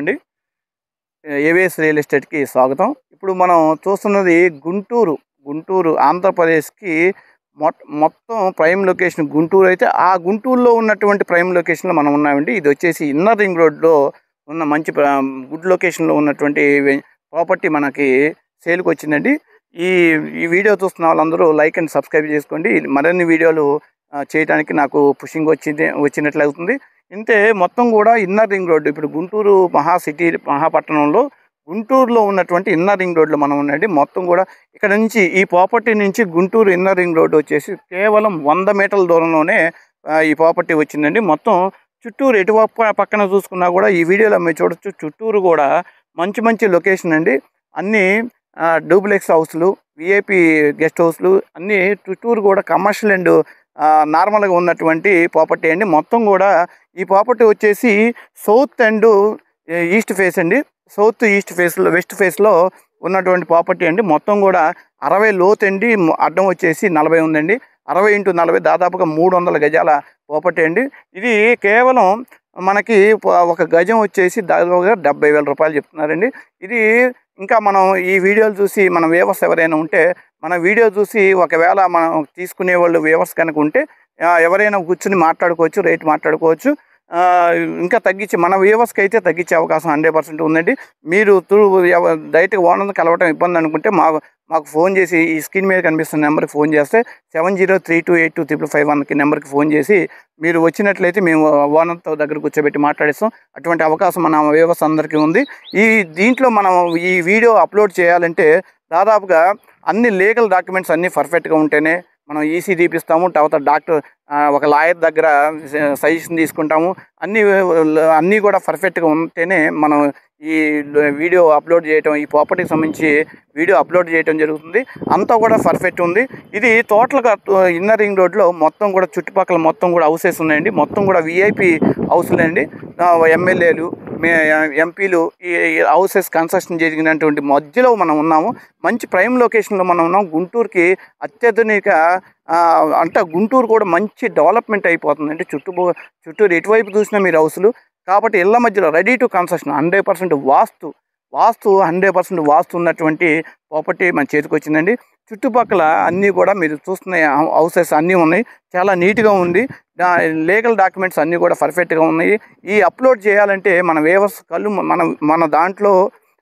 అండి. AVS real ఎస్టేట్‌కి స్వాగతం. ఇప్పుడు మనం చూస్తున్నది గుంటూరు ఆంధ్రప్రదేశ్‌కి మొత్తం ప్రైమ్ లొకేషన్ గుంటూరు అయితే, ఆ గుంటూరులో ఉన్నటువంటి ప్రైమ్ లొకేషన్‌లో మనం ఉన్నామండి. ఇది వచ్చేసి ఇన్నర్ రింగ్ రోడ్‌లో ఉన్న మంచి గుడ్ లొకేషన్‌లో ఉన్నటువంటి ప్రాపర్టీ మనకి సేల్‌కొచ్చిందండి. ఈ ఈ వీడియో చూస్తున్న వాళ్ళందరూ లైక్ అండ్ సబ్స్క్రైబ్ చేసుకోండి. మరిన్ని వీడియోలు చేయడానికి నాకు పుషింగ్ వచ్చినట్లు అవుతుంది. ఇంతే మొత్తం కూడా ఇన్నర్ రింగ్ రోడ్డు. ఇప్పుడు గుంటూరు మహాపట్టణంలో గుంటూరులో ఉన్నటువంటి ఇన్నర్ రింగ్ రోడ్లో మనం ఉండండి. మొత్తం కూడా ఇక్కడ నుంచి ఈ ప్రాపర్టీ నుంచి గుంటూరు ఇన్నర్ రింగ్ రోడ్డు వచ్చేసి కేవలం 100 మీటర్ల దూరంలోనే ఈ ప్రాపర్టీ వచ్చిందండి. మొత్తం చుట్టూరు పక్కన చూసుకున్నా కూడా ఈ వీడియోలో మీరు చూడొచ్చు. చుట్టూరు కూడా మంచి మంచి లొకేషన్ అండి. అన్నీ డూప్లెక్స్ హౌస్లు, విఐపి గెస్ట్ హౌస్లు అన్నీ చుట్టూరు కూడా కమర్షియల్ అండ్ నార్మల్గా ఉన్నటువంటి ప్రాపర్టీ అండి. మొత్తం కూడా ఈ ప్రాపర్టీ వచ్చేసి సౌత్ అండ్ ఈస్ట్ ఫేస్ అండి. సౌత్ ఈస్ట్ ఫేస్లో వెస్ట్ ఫేస్లో ఉన్నటువంటి ప్రాపర్టీ అండి. మొత్తం కూడా 60 లోతు అండి. అడ్డం వచ్చేసి 40 ఉందండి. 60 x 40 దాదాపుగా 300 గజాల ప్రాపర్టీ అండి. ఇది కేవలం మనకి ఒక గజం వచ్చేసి దాదాపుగా 70,000 రూపాయలు చెప్తున్నారండి. ఇది ఇంకా మనం ఈ వీడియోలు చూసి మన వ్యూవర్స్ ఎవరైనా ఉంటే, మన వీడియో చూసి ఒకవేళ మనం తీసుకునే వాళ్ళు వ్యూవర్స్ కనుక ఉంటే ఎవరైనా కూర్చుని మాట్లాడుకోవచ్చు, రేట్ మాట్లాడుకోవచ్చు. ఇంకా తగ్గించి మన వ్యూవర్స్కి అయితే తగ్గించే అవకాశం 100% ఉందండి. మీరు డైరెక్ట్గా ఓనర్ని కలవటం ఇబ్బంది అనుకుంటే మాకు ఫోన్ చేసి ఈ స్క్రీన్ మీద కనిపిస్తున్న నెంబర్కి ఫోన్ చేస్తే 7032825551 నెంబర్కి ఫోన్ చేసి మీరు వచ్చినట్లయితే మేము ఓనర్తో దగ్గర కూర్చోబెట్టి మాట్లాడిస్తాం. అటువంటి అవకాశం మన వ్యూవర్స్ అందరికీ ఉంది. దీంట్లో మనం ఈ వీడియో అప్లోడ్ చేయాలంటే దాదాపుగా అన్ని లీగల్ డాక్యుమెంట్స్ అన్నీ పర్ఫెక్ట్గా ఉంటేనే మనం ఈసీ తీపిస్తాము. తర్వాత డాక్టర్ ఒక లాయర్ దగ్గర సజెషన్ తీసుకుంటాము. అన్నీ కూడా పర్ఫెక్ట్గా ఉంటేనే మనం ఈ వీడియో అప్లోడ్ చేయటం, ఈ ప్రాపర్టీకి సంబంధించి వీడియో అప్లోడ్ చేయటం జరుగుతుంది. అంతా కూడా పర్ఫెక్ట్ ఉంది. ఇది టోటల్గా ఇన్నర్ రింగ్ రోడ్లో మొత్తం కూడా చుట్టుపక్కల మొత్తం కూడా హౌసెస్ ఉన్నాయండి. మొత్తం కూడా విఐపి హౌస్లే అండి. ఎమ్మెల్యేలు, ఎంపీలు ఈ హౌసెస్ కన్స్ట్రక్షన్ జరిగినటువంటి మధ్యలో మనం ఉన్నాము. మంచి ప్రైమ్ లొకేషన్లో మనం ఉన్నాం. గుంటూరుకి అత్యాధునిక అంటే గుంటూరు కూడా మంచి డెవలప్మెంట్ అయిపోతుందండి. చుట్టూరు ఎటువైపు చూసినా మీరు హౌసులు కాబట్టి ఇళ్ళ మధ్యలో రెడీ టు కన్స్ట్రక్షన్ 100% వాస్తు 100% వాస్తు ఉన్నటువంటి ప్రాపర్టీ మన చేతికి వచ్చిందండి. చుట్టుపక్కల అన్నీ కూడా మీరు చూస్తున్న హౌసెస్ అన్నీ ఉన్నాయి. చాలా నీట్గా ఉంది. లీగల్ డాక్యుమెంట్స్ అన్నీ కూడా పర్ఫెక్ట్గా ఉన్నాయి. ఈ అప్లోడ్ చేయాలంటే మన వ్యూవర్స్ కళ్ళు మన దాంట్లో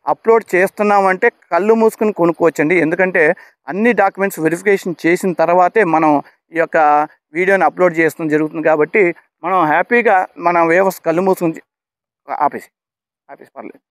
అప్లోడ్ చేస్తున్నామంటే కళ్ళు మూసుకుని కొనుక్కోవచ్చండి. ఎందుకంటే అన్ని డాక్యుమెంట్స్ వెరిఫికేషన్ చేసిన తర్వాతే మనం ఈ యొక్క వీడియోని అప్లోడ్ చేస్తడం జరుగుతుంది. కాబట్టి మనం హ్యాపీగా మన వ్యూవర్స్ కళ్ళు మూసుకుని ఆపేసి పర్లేదు.